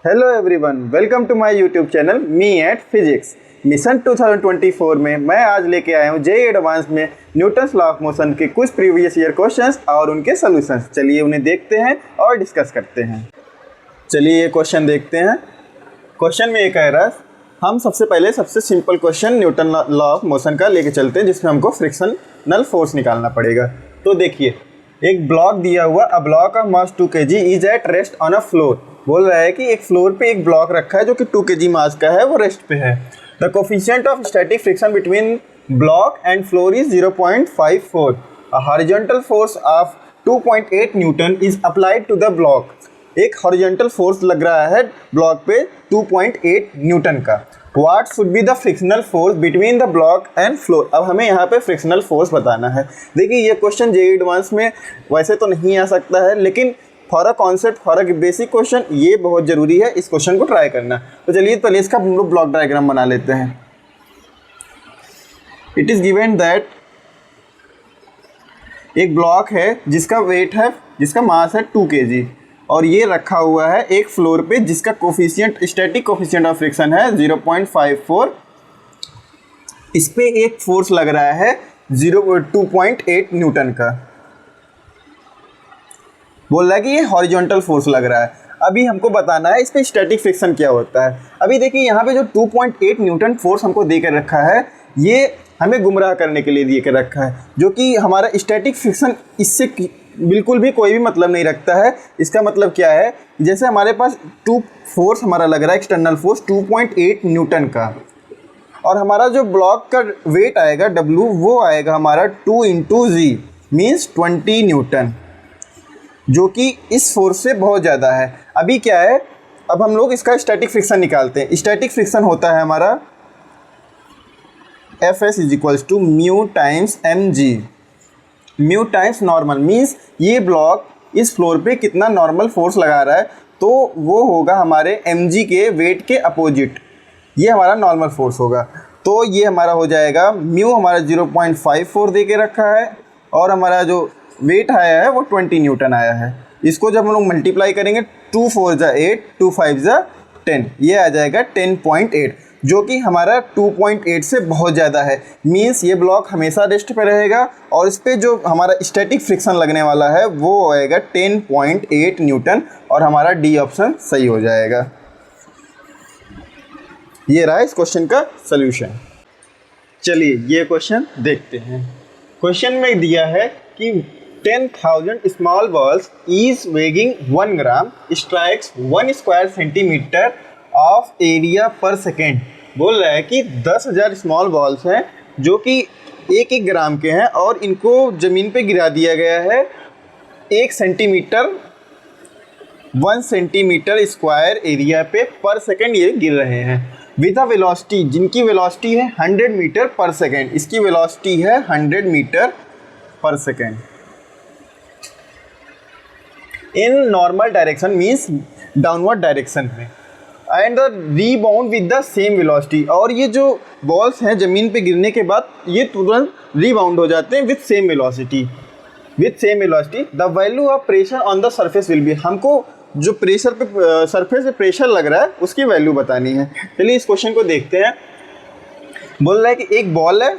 Hello everyone, welcome to my YouTube channel me at physics. Mission 2024 में मैं आज लेके आया हूँ जेईई एडवांस में न्यूटन्स लॉ ऑफ मोशन के कुछ प्रीवियस ईयर क्वेश्चंस और उनके सॉल्यूशंस। चलिए उन्हें देखते हैं और डिस्कस करते हैं। चलिए ये क्वेश्चन देखते हैं। क्वेश्चन में ये कह रहा है, हम सबसे पहले सबसे simple question Newton law of motion का लेके चलते हैं, जिसमें हमको फ्रिक्शनल फोर्स निकालना पड़ेगा। तो देखिए, एक ब्लॉक दिया हुआ, a block of mass 2 kg is at rest on a floor. बोल रहा है कि एक फ्लोर पे एक ब्लॉक रखा है जो कि 2 kg मास का है, वो रेस्ट पे है। The coefficient of static friction between block and floor is 0.54। A horizontal force of 2.8 newton is applied to the block. एक हॉरिजॉन्टल फोर्स लग रहा है ब्लॉक पे 2.8 न्यूटन का। What should be the frictional force between the block and floor. अब हमें यहाँ पे फ्रिक्शनल फोर्स बताना है। देखिए, ये क्वेश्चन जेईई एडवांस में वैसे तो नहीं आ सकता है, लेकिन for a concept, for a basic question ये बहुत ज़रूरी है इस क्वेश्चन को ट्राई करना। तो चलिए पहले इसका हम लोग ब्लॉक डायग्राम बना लेते हैं। इट इज़ गिवन दैट एक ब्लॉक है जिसका वेट है, जिसका मास है 2 kg, और ये रखा हुआ है एक फ्लोर पे जिसका coefficient, static coefficient of friction है 0.54। इस पे एक फोर्स लग रहा है 2.8 न्यूटन का। बोल रहा है कि ये हॉरिजॉन्टल फोर्स लग रहा है। अभी हमको बताना है इस पे स्टैटिक फ्रिक्शन क्या होता है। अभी देखिए, यहाँ पे जो 2.8 न्यूटन फोर्स हमको दे कर रखा है, ये हमें गुमराह करने के लिए दे कर रखा है, जो कि हमारा स्टैटिक फ्रिक्शन इससे बिल्कुल भी कोई भी मतलब नहीं रखता है। इसका मतलब क्या है, जैसे हमारे पास फोर्स हमारा लग रहा है, एक्सटर्नल फोर्स 2.8 न्यूटन का, और हमारा जो ब्लॉक का वेट आएगा W, वो आएगा हमारा 2 × G मीन्स 20 न्यूटन, जो कि इस फोर्स से बहुत ज़्यादा है। अभी क्या है, अब हम लोग इसका स्टैटिक फ्रिक्शन निकालते हैं। स्टैटिक फ्रिक्शन होता है हमारा Fs = mu times mg। Mu times normal means ये ब्लॉक इस फ्लोर पे कितना नॉर्मल फोर्स लगा रहा है, तो वो होगा हमारे mg के वेट के अपोजिट। ये हमारा नॉर्मल फोर्स होगा। तो ये हमारा हो जाएगा, म्यू हमारा 0.54 दे के रखा है, और हमारा जो वेट आया है वो 20 न्यूटन आया है। इसको जब हम लोग मल्टीप्लाई करेंगे, 2 × 4 = 8, 2 × 5 = 10, ये आ जाएगा 10.8, जो कि हमारा 2.8 से बहुत ज़्यादा है। मीन्स ये ब्लॉक हमेशा रेस्ट पे रहेगा, और इस पर जो हमारा स्टैटिक फ्रिक्शन लगने वाला है वो आएगा 10.8 न्यूटन, और हमारा डी ऑप्शन सही हो जाएगा। ये रहा इस क्वेश्चन का सल्यूशन। चलिए ये क्वेश्चन देखते हैं। क्वेश्चन में दिया है कि 10,000 small balls is weighing 1 gram strikes 1 square centimetre of area पर सेकेंड। बोल रहा है कि 10,000 स्मॉल बॉल्स हैं जो कि 1-1 ग्राम के हैं, और इनको ज़मीन पे गिरा दिया गया है 1 सेंटीमीटर 1 सेंटीमीटर स्क्वायर एरिया पे पर सेकेंड ये गिर रहे हैं। विद अ वेलोसिटी, जिनकी वेलोसिटी है 100 मीटर पर सेकेंड। इसकी वेलोसिटी है 100 मीटर पर second in normal direction means downward direction में, and the rebound with the same velocity. और ये जो बॉल्स हैं ज़मीन पे गिरने के बाद ये तुरंत रीबाउंड हो जाते हैं with same velocity. The value of pressure on the surface will be. हमको जो प्रेशर पे, सरफेस पे प्रेशर लग रहा है उसकी वैल्यू बतानी है। चलिए इस क्वेश्चन को देखते हैं। बोल रहा है कि एक बॉल है,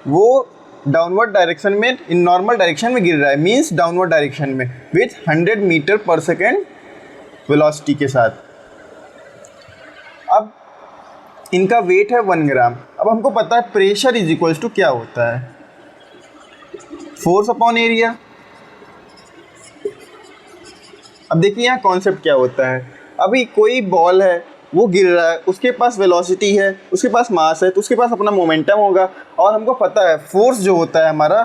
वो डाउनवर्ड डायरेक्शन में, इन नॉर्मल डायरेक्शन में गिर रहा है, मीन्स डाउनवर्ड डायरेक्शन में, विथ 100 मीटर पर सेकेंड वेलोसिटी के साथ। अब इनका वेट है 1 ग्राम। अब हमको पता है प्रेशर = क्या होता है, फोर्स अपॉन एरिया। अब देखिए यहाँ कॉन्सेप्ट क्या होता है। अभी कोई बॉल है, वो गिर रहा है, उसके पास वेलोसिटी है, उसके पास मास है, तो उसके पास अपना मोमेंटम होगा, और हमको पता है फोर्स जो होता है हमारा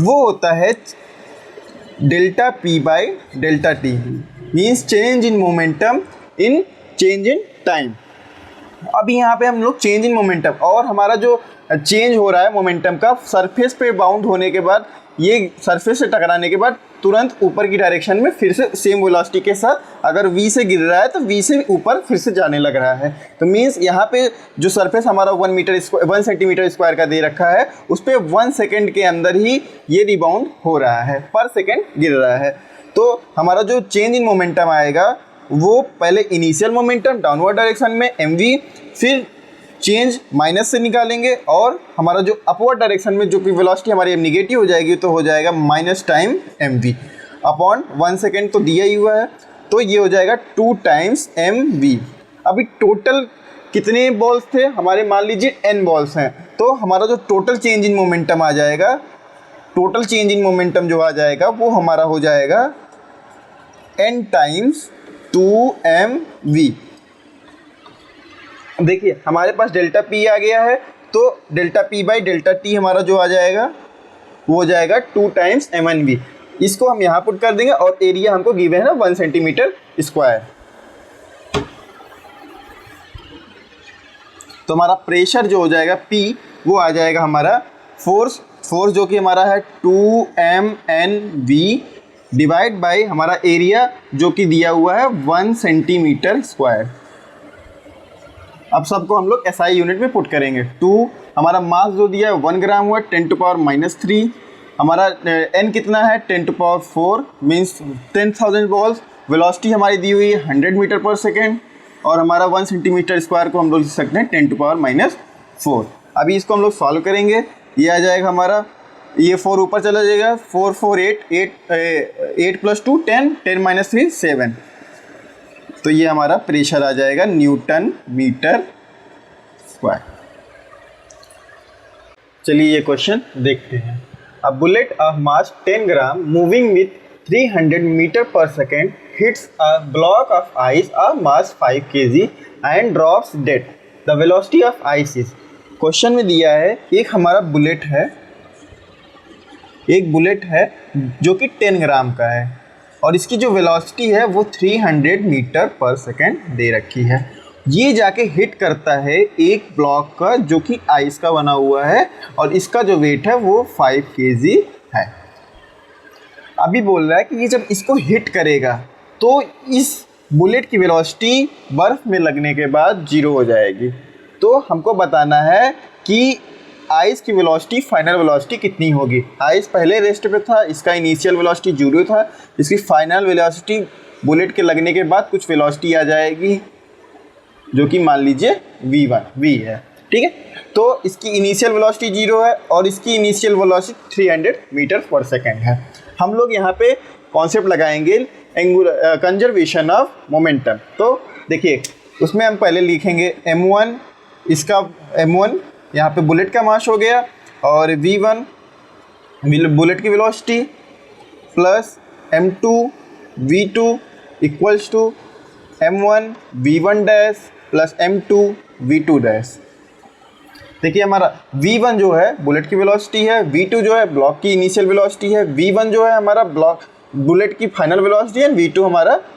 वो होता है ΔP/ΔT, means change in momentum in change in time. अब यहाँ पे हम लोग चेंज इन मोमेंटम, और हमारा जो चेंज हो रहा है मोमेंटम का, सरफेस पे बाउंड होने के बाद, ये सरफेस से टकराने के बाद तुरंत ऊपर की डायरेक्शन में फिर से सेम वेलोसिटी के साथ, अगर V से गिर रहा है तो V से ऊपर फिर से जाने लग रहा है। तो मीन्स यहाँ पे जो सरफेस हमारा 1 सेंटीमीटर स्क्वायर का दे रखा है, उस पर 1 सेकेंड के अंदर ही ये रिबाउंड हो रहा है, पर सेकेंड गिर रहा है। तो हमारा जो चेंज इन मोमेंटम आएगा वो पहले इनिशियल मोमेंटम डाउनवर्ड डायरेक्शन में mv, फिर चेंज माइनस से निकालेंगे और हमारा जो अपवर्ड डायरेक्शन में जो कि वेलोसिटी हमारी निगेटिव हो जाएगी तो हो जाएगा minus time mv upon 1 second तो दिया ही हुआ है, तो ये हो जाएगा 2 टाइम्स mv। अभी टोटल कितने बॉल्स थे हमारे, मान लीजिए n बॉल्स हैं, तो हमारा जो टोटल चेंज इन मोमेंटम आ जाएगा, टोटल चेंज इन मोमेंटम जो आ जाएगा वो हमारा हो जाएगा n टाइम्स 2mv। देखिए हमारे पास डेल्टा p आ गया है, तो delta p by delta t हमारा जो आ जाएगा वो हो जाएगा 2 टाइम्स mnv। इसको हम यहाँ पुट कर देंगे और एरिया हमको गिवन है ना 1 सेंटीमीटर स्क्वायर। तो हमारा प्रेशर जो हो जाएगा P वो आ जाएगा हमारा फोर्स जो कि हमारा है 2mnv डिवाइड बाई हमारा एरिया जो कि दिया हुआ है 1 सेंटीमीटर स्क्वायर। अब सबको हम लोग SI यूनिट में पुट करेंगे। 2 हमारा मास जो दिया है 1 ग्राम हुआ, 10⁻³ हमारा n कितना है 10⁴ मीन्स 10,000 बॉल्स। वेलोसिटी हमारी दी हुई है 100 मीटर पर सेकेंड और हमारा 1 सेंटीमीटर स्क्वायर को हम लोग लिख सकते हैं 10⁻⁴। अभी इसको हम लोग सॉल्व करेंगे, ये आ जाएगा हमारा, ये 4 ऊपर चला जाएगा, 4 4 8 + 2 10 10 - 3 7, तो ये हमारा प्रेशर आ जाएगा न्यूटन मीटर स्क्वायर। चलिए ये क्वेश्चन देखते हैं। A bullet of mass 10 gram moving with 300 metre पर second hits a block of ice of mass 5 kg and drops dead. The velocity of ice is। Question में दिया है एक हमारा बुलेट है, एक बुलेट है जो कि 10 ग्राम का है और इसकी जो वेलोसिटी है वो 300 मीटर पर सेकेंड दे रखी है। ये जाके हिट करता है एक ब्लॉक का जो कि आइस का बना हुआ है और इसका जो वेट है वो 5 kg है। अभी बोल रहा है कि ये जब इसको हिट करेगा तो इस बुलेट की वेलोसिटी बर्फ़ में लगने के बाद 0 हो जाएगी। तो हमको बताना है कि आइस की वेलोसिटी, फाइनल वेलोसिटी कितनी होगी। आइस पहले रेस्ट पे था, इसका इनिशियल वेलोसिटी 0 था, इसकी फाइनल वेलोसिटी बुलेट के लगने के बाद कुछ वेलोसिटी आ जाएगी जो कि मान लीजिए v है, ठीक है। तो इसकी इनिशियल वेलोसिटी 0 है और इसकी इनिशियल वेलोसिटी 300 मीटर पर सेकेंड है। हम लोग यहाँ पे कॉन्सेप्ट लगाएंगे कंजर्वेशन ऑफ मोमेंटम। तो देखिए उसमें हम पहले लिखेंगे m1, इसका m1 यहाँ पे बुलेट का मास हो गया और v1 बुलेट की velocity plus m2 v2 equals to m1 v1 dash plus m2 v2 dash. देखिए हमारा v1 जो है बुलेट की वेलोसिटी है, v2 जो है ब्लॉक की इनिशियल वेलोसिटी है, v1 जो है हमारा बुलेट की फाइनल वेलोसिटी है,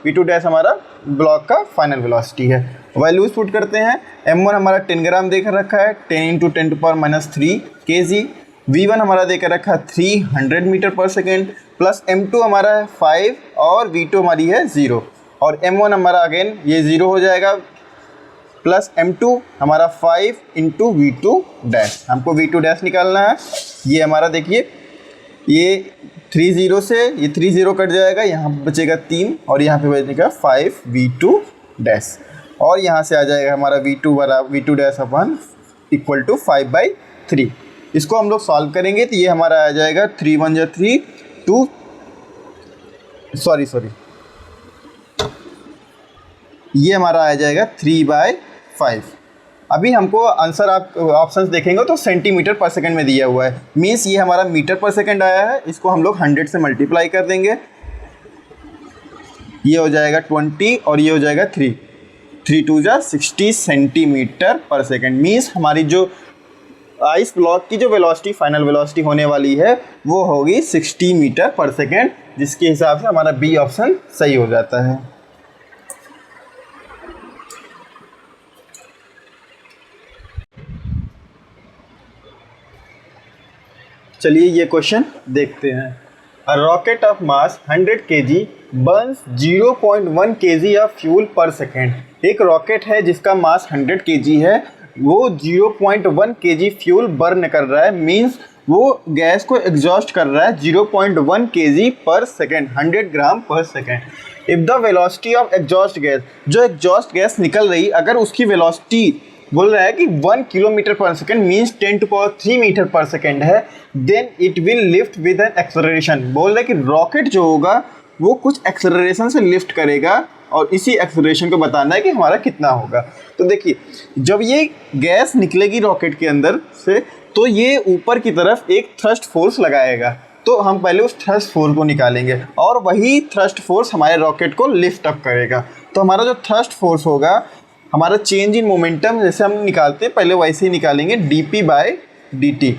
v2 डैश हमारा ब्लॉक का फाइनल वेलोसिटी है। वैल्यूज पुट करते हैं। m1 हमारा 10 ग्राम देकर रखा है, 10 × 10⁻³ kg। v1 हमारा देकर रखा है 300 मीटर पर सेकेंड प्लस m2 हमारा है 5 और v2 हमारी है 0 और m1 हमारा अगेन ये 0 हो जाएगा प्लस m2 हमारा 5 × v2 डैश। हमको v2 डैश निकालना है। ये हमारा देखिए ये 3 0 से ये 3 0 कट जाएगा, यहाँ बचेगा 3 और यहाँ पे बचेगा 5 v2 डैश और यहाँ से आ जाएगा हमारा v2 dash upon equal to 5/3। इसको हम लोग सॉल्व करेंगे तो ये हमारा आ जाएगा 3 1 जा 3 2 सॉरी ये हमारा आ जाएगा 3/5। अभी हमको आंसर आप ऑप्शंस देखेंगे तो सेंटीमीटर पर सेकंड में दिया हुआ है, मीन्स ये हमारा मीटर पर सेकंड आया है। इसको हम लोग 100 से मल्टीप्लाई कर देंगे, ये हो जाएगा 20 और ये हो जाएगा 3 2 जा 60 सेंटीमीटर पर सेकंड। मीन्स हमारी जो आइस ब्लॉक की जो वेलोसिटी फाइनल वेलोसिटी होने वाली है वो होगी 60 मीटर पर सेकंड, जिसके हिसाब से हमारा बी ऑप्शन सही हो जाता है। चलिए ये क्वेश्चन देखते हैं। A rocket of mass 100 kg Burns 0.1 kg of fuel पर सेकेंड। एक रॉकेट है जिसका मास 100 kg है, वो 0.1 kg फ्यूल बर्न कर रहा है, मीन्स वो गैस को एग्जॉस्ट कर रहा है 0.1 kg पर सेकेंड, 100 ग्राम पर second. If the velocity of exhaust gas, जो एग्जॉस्ट गैस निकल रही अगर उसकी वेलोसिटी बोल रहा है कि 1 kilometre per second means 10⁻³ metre पर सेकेंड है, then it will lift with an acceleration. बोल रहा है कि रॉकेट जो होगा वो कुछ एक्सेलरेशन से लिफ्ट करेगा और इसी एक्सेलरेशन को बताना है कि हमारा कितना होगा। तो देखिए जब ये गैस निकलेगी रॉकेट के अंदर से तो ये ऊपर की तरफ एक थ्रस्ट फोर्स लगाएगा, तो हम पहले उस थ्रस्ट फोर्स को निकालेंगे और वही थ्रस्ट फोर्स हमारे रॉकेट को लिफ्ट अप करेगा। तो हमारा जो थ्रस्ट फोर्स होगा, हमारा चेंज इन मोमेंटम जैसे हम निकालते हैं पहले वैसे ही निकालेंगे, dp/dt।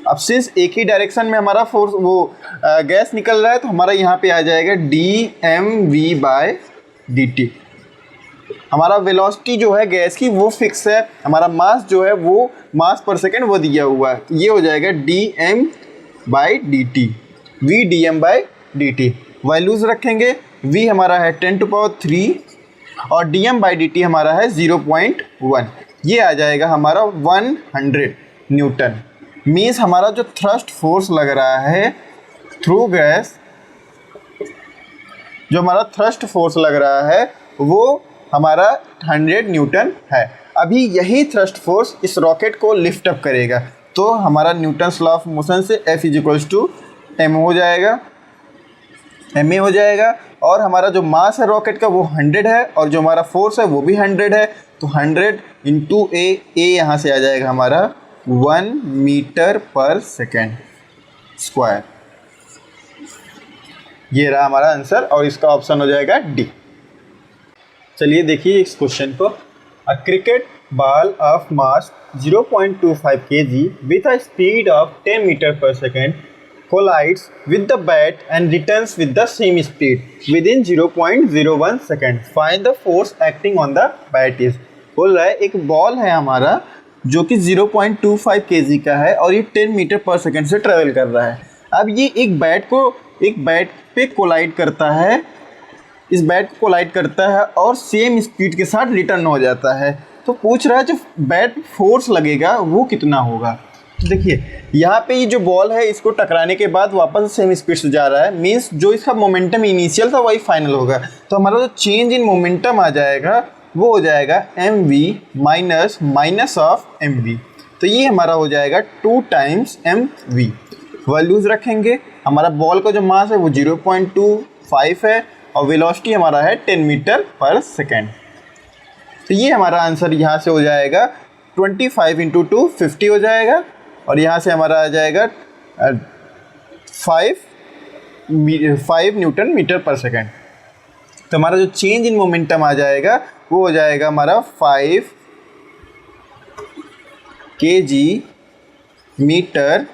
अब सिंस एक ही डायरेक्शन में हमारा फोर्स वो गैस निकल रहा है तो हमारा यहाँ पे आ जाएगा dmv/dt। हमारा वेलोसिटी जो है गैस की वो फिक्स है, हमारा मास जो है वो मास पर सेकेंड वो दिया हुआ है, ये हो जाएगा dm/dt, v dm/dt। वैल्यूज रखेंगे, v हमारा है 10⁻³ और dm/dt हमारा है 0.1, ये आ जाएगा हमारा 100 न्यूटन। मीन्स हमारा जो थ्रस्ट फोर्स लग रहा है थ्रू गैस, जो हमारा थ्रस्ट फोर्स लग रहा है वो हमारा 100 न्यूटन है। अभी यही थ्रस्ट फोर्स इस रॉकेट को लिफ्ट अप करेगा, तो हमारा न्यूटन्स लॉ ऑफ मोशन से F = m हो जाएगा, ma हो जाएगा। और हमारा जो मास है रॉकेट का वो 100 है और जो हमारा फोर्स है वो भी 100 है, तो 100 × a यहाँ से आ जाएगा हमारा 1 मीटर पर सेकेंड स्क्वायर। ये रहा हमारा आंसर और इसका ऑप्शन हो जाएगा डी। चलिए देखिए इस क्वेश्चन को। A cricket ball of mass 0.25 kg with a speed of 10 metre पर second collides with the bat and returns with the same speed within 0.01 second. Find the force acting on the bat is। बोल रहा है एक ball है हमारा जो कि 0.25 kg का है और ये 10 मीटर पर सेकेंड से ट्रेवल कर रहा है। अब ये एक बैट पे कोलाइड करता है, इस बैट को कोलाइड करता है और सेम स्पीड के साथ रिटर्न हो जाता है। तो पूछ रहा है जो बैट फोर्स लगेगा वो कितना होगा। तो देखिए यहाँ पे ये जो बॉल है इसको टकराने के बाद वापस सेम स्पीड से जा रहा है, मीन्स जो इसका मोमेंटम इनिशियल था वही फाइनल होगा। तो हमारा जो चेंज इन मोमेंटम आ जाएगा वो हो जाएगा mv माइनस ऑफ mv। तो ये हमारा हो जाएगा 2 टाइम्स mv। वैल्यूज़ रखेंगे, हमारा बॉल का जो मास है वो 0.25 है और वेलोसिटी हमारा है 10 मीटर पर सेकेंड। तो ये हमारा आंसर यहाँ से हो जाएगा 25 × 2 50 हो जाएगा और यहाँ से हमारा आ जाएगा 5 न्यूटन मीटर पर सेकेंड। तो हमारा जो चेंज इन मोमेंटम आ जाएगा वो हो जाएगा हमारा 5 kg मीटर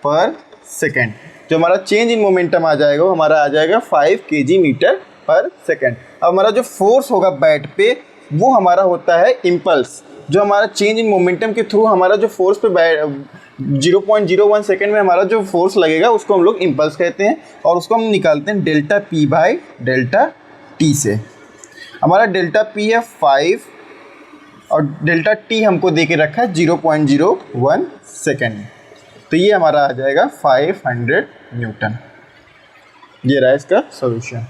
पर सेकेंड। जो हमारा चेंज इन मोमेंटम आ जाएगा वो हमारा आ जाएगा 5 kg मीटर पर सेकेंड। अब हमारा जो फोर्स होगा बैट पे वो हमारा होता है इम्पल्स। जो हमारा चेंज इन मोमेंटम के थ्रू हमारा जो फोर्स पे 0.01 सेकेंड में हमारा जो फोर्स लगेगा उसको हम लोग इम्पल्स कहते हैं और उसको हम निकालते हैं ΔP/ΔT से। हमारा ΔP है 5 और ΔT हमको दे के रखा है 0.01 सेकेंड। तो ये हमारा आ जाएगा 500 न्यूटन। ये रहा इसका सॉल्यूशन।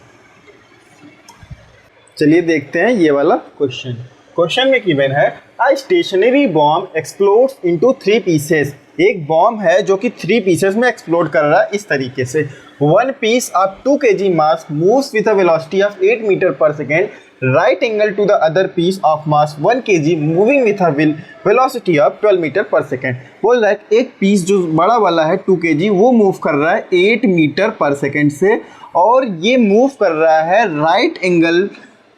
चलिए देखते हैं ये वाला क्वेश्चन। क्वेश्चन में गिवन है a stationary bomb explodes into 3 pieces. एक बॉम्ब है जो कि 3 पीसेस में एक्सप्लोड कर रहा है इस तरीके से। One piece of 2 kg mass moves with a velocity of 8 metre पर second right angle to the other piece of mass 1 kg moving with a velocity of 12 metre पर सेकेंड। बोल रहा है एक पीस जो बड़ा वाला है 2 kg वो मूव कर रहा है 8 मीटर पर सेकेंड से और ये मूव कर रहा है राइट एंगल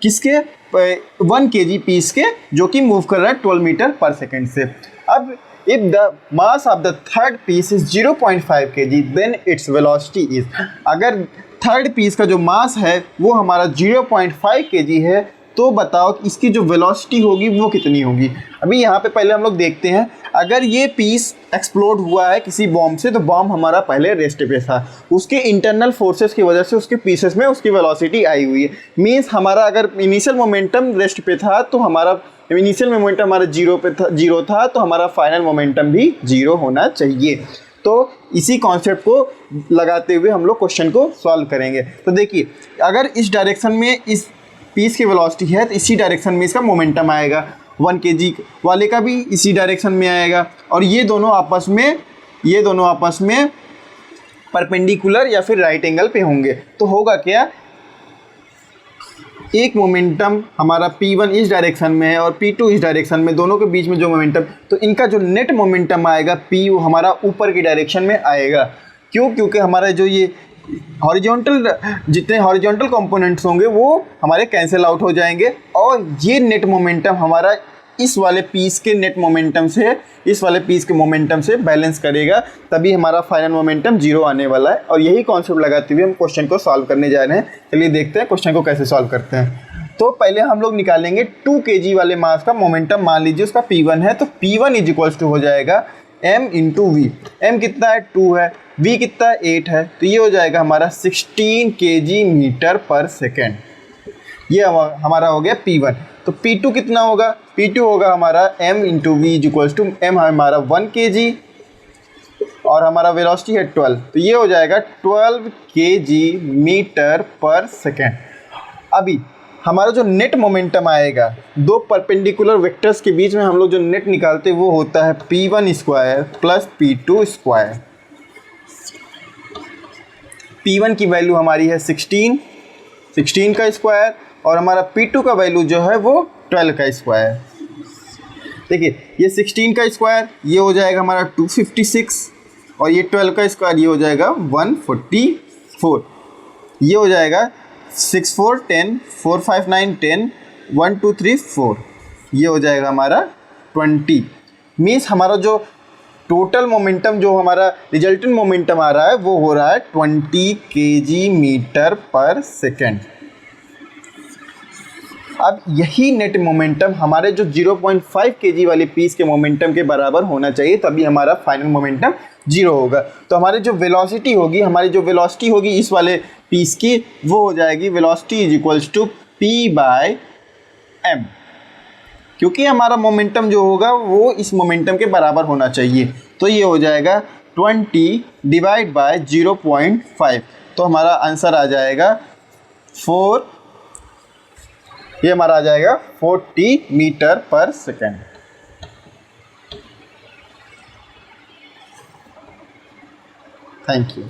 किसके 1 kg पीस के जो कि मूव कर रहा है 12 मीटर पर सेकेंड से। अब if the mass of the third piece is 0.5 kg then its velocity is. अगर थर्ड पीस का जो मास है वो हमारा 0.5 kg है तो बताओ कि इसकी जो वेलोसिटी होगी वो कितनी होगी। अभी यहाँ पे पहले हम लोग देखते हैं अगर ये पीस एक्सप्लोड हुआ है किसी बॉम्ब से तो बॉम्ब हमारा पहले रेस्ट पे था, उसके इंटरनल फोर्सेस की वजह से उसके पीसेस में उसकी वेलोसिटी आई हुई है। मीन्स हमारा अगर इनिशियल मोमेंटम रेस्ट पे था तो हमारा इनिशियल मोमेंटम हमारा जीरो था तो हमारा फाइनल मोमेंटम भी 0 होना चाहिए। तो इसी कॉन्सेप्ट को लगाते हुए हम लोग क्वेश्चन को सॉल्व करेंगे। तो देखिए, अगर इस डायरेक्शन में इस पीस की वेलोसिटी है तो इसी डायरेक्शन में इसका मोमेंटम आएगा, 1 kg वाले का भी इसी डायरेक्शन में आएगा, और ये दोनों आपस में परपेंडिकुलर या फिर राइट एंगल पे होंगे। तो होगा क्या, एक मोमेंटम हमारा P1 इस डायरेक्शन में है और P2 इस डायरेक्शन में, दोनों के बीच में जो मोमेंटम, तो इनका जो नेट मोमेंटम आएगा P वो हमारा ऊपर की डायरेक्शन में आएगा। क्यों? क्योंकि हमारा जो ये हॉरिजॉन्टल, जितने हॉरिजॉन्टल कंपोनेंट्स होंगे वो हमारे कैंसिल आउट हो जाएंगे, और ये नेट मोमेंटम हमारा इस वाले पीस के नेट मोमेंटम से, इस वाले पीस के मोमेंटम से बैलेंस करेगा, तभी हमारा फाइनल मोमेंटम 0 आने वाला है। और यही कॉन्सेप्ट लगाते हुए हम क्वेश्चन को सॉल्व करने जा रहे हैं। चलिए देखते हैं क्वेश्चन को कैसे सॉल्व करते हैं। तो पहले हम लोग निकालेंगे 2 kg वाले मास का मोमेंटम। मान लीजिए उसका P1 है, तो P1 इज इक्वल्स टू हो जाएगा m इंटू वी। m कितना है? 2 है। v कितना है? 8 है। तो ये हो जाएगा हमारा 16 kg मीटर पर सेकेंड। ये हमारा हो गया P1। तो P2 कितना होगा? P2 होगा हमारा m into V is equals to m हमारा 1 kg और हमारा वेलोसिटी है 12, तो ये हो जाएगा 12 kg मीटर पर सेकेंड। अभी हमारा जो नेट मोमेंटम आएगा, दो परपेंडिकुलर वेक्टर्स के बीच में हम लोग जो नेट निकालते हैं वो होता है P1 square plus P2 square. P1 की वैल्यू हमारी है 16 का स्क्वायर, और हमारा P2 का वैल्यू जो है वो 12 का स्क्वायर। देखिए, ये 16 का स्क्वायर ये हो जाएगा हमारा 256, और ये 12 का स्क्वायर ये हो जाएगा 144। ये हो जाएगा 6 4 10 4 5 9 10 1 2 3 4, ये हो जाएगा हमारा 20। मीन्स हमारा जो टोटल मोमेंटम, जो हमारा रिजल्टेंट मोमेंटम आ रहा है वो हो रहा है 20 kg मीटर पर सेकेंड। अब यही नेट मोमेंटम हमारे जो 0.5 kg वाली पीस के मोमेंटम के बराबर होना चाहिए, तभी हमारा फाइनल मोमेंटम 0 होगा। तो हमारी जो वेलोसिटी होगी इस वाले पीस की, वो हो जाएगी velocity is equals to P/m, क्योंकि हमारा मोमेंटम जो होगा वो इस मोमेंटम के बराबर होना चाहिए। तो ये हो जाएगा 20 डिवाइड बाय 0.5, तो हमारा आंसर आ जाएगा 40 मीटर पर सेकेंड। Thank you.